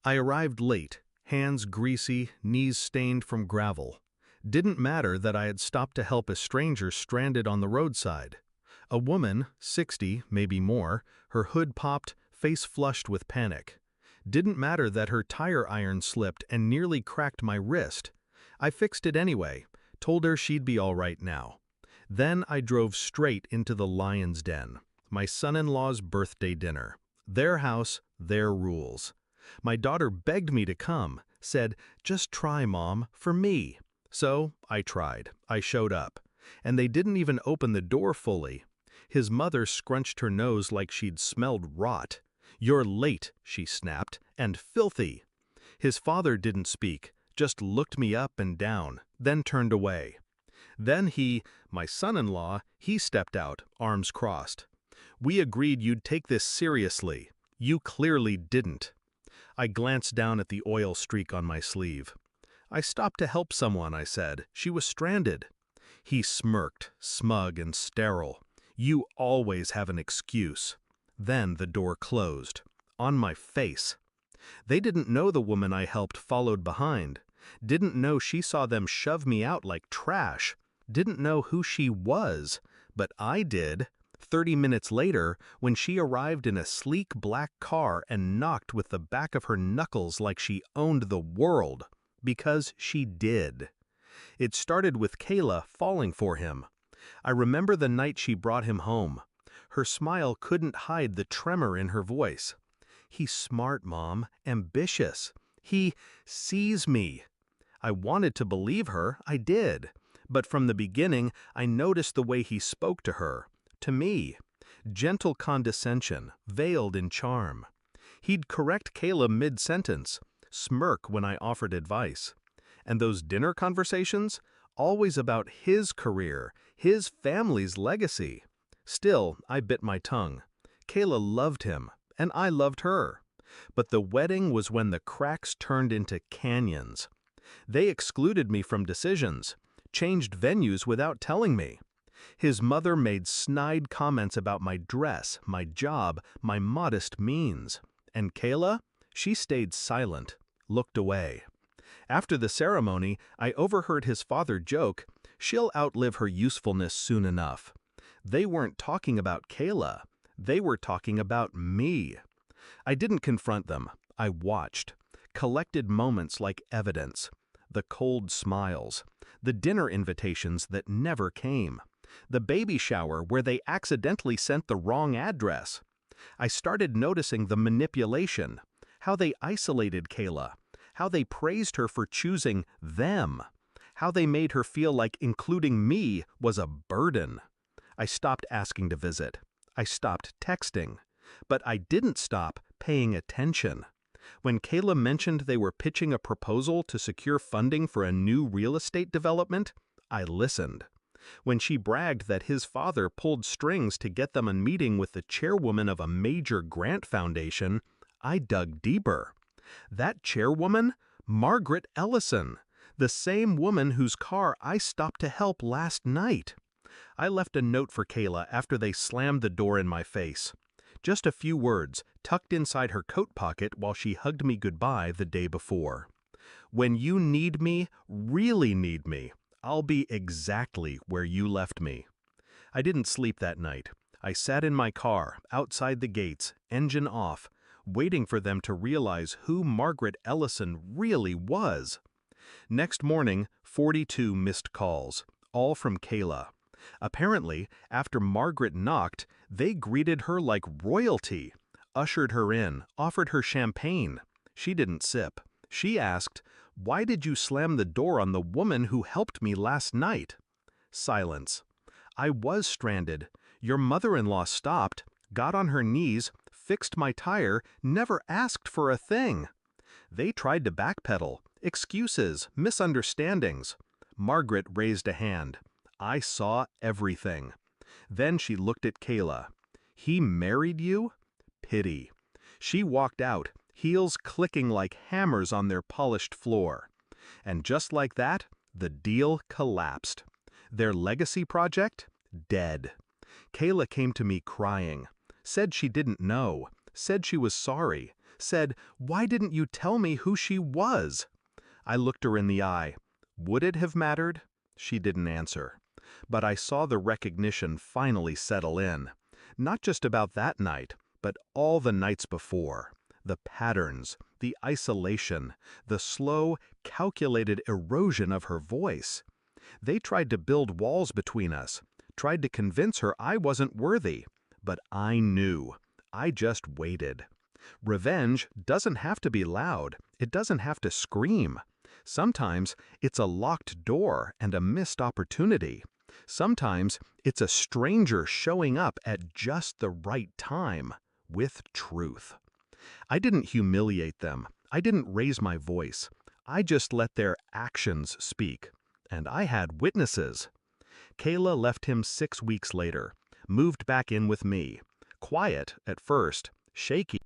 I arrived late, hands greasy, knees stained from gravel. Didn't matter that I had stopped to help a stranger stranded on the roadside. A woman, 60, maybe more, her hood popped, face flushed with panic. Didn't matter that her tire iron slipped and nearly cracked my wrist. I fixed it anyway, told her she'd be all right now. Then I drove straight into the Lion's Den, my son-in-law's birthday dinner. Their house, their rules. My daughter begged me to come, said, "Just try, Mom, for me." So I tried. I showed up. And they didn't even open the door fully. His mother scrunched her nose like she'd smelled rot. "You're late," she snapped, "and filthy." His father didn't speak, just looked me up and down, then turned away. Then my son-in-law, he stepped out, arms crossed. "We agreed you'd take this seriously. You clearly didn't." I glanced down at the oil streak on my sleeve. "I stopped to help someone," I said. "She was stranded." He smirked, smug and sterile. "You always have an excuse." Then the door closed. On my face. They didn't know the woman I helped followed behind. Didn't know she saw them shove me out like trash. Didn't know who she was. But I did. 30 minutes later, when she arrived in a sleek black car and knocked with the back of her knuckles like she owned the world. Because she did. It started with Kayla falling for him. I remember the night she brought him home. Her smile couldn't hide the tremor in her voice. "He's smart, Mom, ambitious. He sees me." I wanted to believe her, I did. But from the beginning, I noticed the way he spoke to her. To me. Gentle condescension, veiled in charm. He'd correct Kayla mid-sentence, smirk when I offered advice. And those dinner conversations? Always about his career, his family's legacy. Still, I bit my tongue. Kayla loved him, and I loved her. But the wedding was when the cracks turned into canyons. They excluded me from decisions, changed venues without telling me. His mother made snide comments about my dress, my job, my modest means. And Kayla? She stayed silent, looked away. After the ceremony, I overheard his father joke, "She'll outlive her usefulness soon enough." They weren't talking about Kayla. They were talking about me. I didn't confront them. I watched. Collected moments like evidence. The cold smiles. The dinner invitations that never came. The baby shower where they accidentally sent the wrong address. I started noticing the manipulation. How they isolated Kayla. How they praised her for choosing them. How they made her feel like including me was a burden. I stopped asking to visit. I stopped texting. But I didn't stop paying attention. When Kayla mentioned they were pitching a proposal to secure funding for a new real estate development, I listened. When she bragged that his father pulled strings to get them a meeting with the chairwoman of a major grant foundation, I dug deeper. That chairwoman? Margaret Ellison, the same woman whose car I stopped to help last night. I left a note for Kayla after they slammed the door in my face. Just a few words, tucked inside her coat pocket while she hugged me goodbye the day before. "When you need me, really need me, I'll be exactly where you left me." I didn't sleep that night. I sat in my car, outside the gates, engine off, waiting for them to realize who Margaret Ellison really was. Next morning, 42 missed calls, all from Kayla. Apparently, after Margaret knocked, they greeted her like royalty, ushered her in, offered her champagne. She didn't sip. She asked, "Why did you slam the door on the woman who helped me last night?" Silence. "I was stranded. Your mother-in-law stopped, got on her knees, fixed my tire, never asked for a thing." They tried to backpedal. Excuses, misunderstandings. Margaret raised a hand. I saw everything. Then she looked at Kayla. "He married you?" Pity. She walked out, heels clicking like hammers on their polished floor. And just like that, the deal collapsed. Their legacy project? Dead. Kayla came to me crying. Said she didn't know. Said she was sorry. said, "Why didn't you tell me who she was?" I looked her in the eye. Would it have mattered? She didn't answer. But I saw the recognition finally settle in. Not just about that night, but all the nights before. The patterns, the isolation, the slow, calculated erosion of her voice. They tried to build walls between us, tried to convince her I wasn't worthy. But I knew. I just waited. Revenge doesn't have to be loud. It doesn't have to scream. Sometimes it's a locked door and a missed opportunity. Sometimes it's a stranger showing up at just the right time, with truth. I didn't humiliate them. I didn't raise my voice. I just let their actions speak. And I had witnesses. Kayla left him 6 weeks later, moved back in with me. Quiet at first, shaky.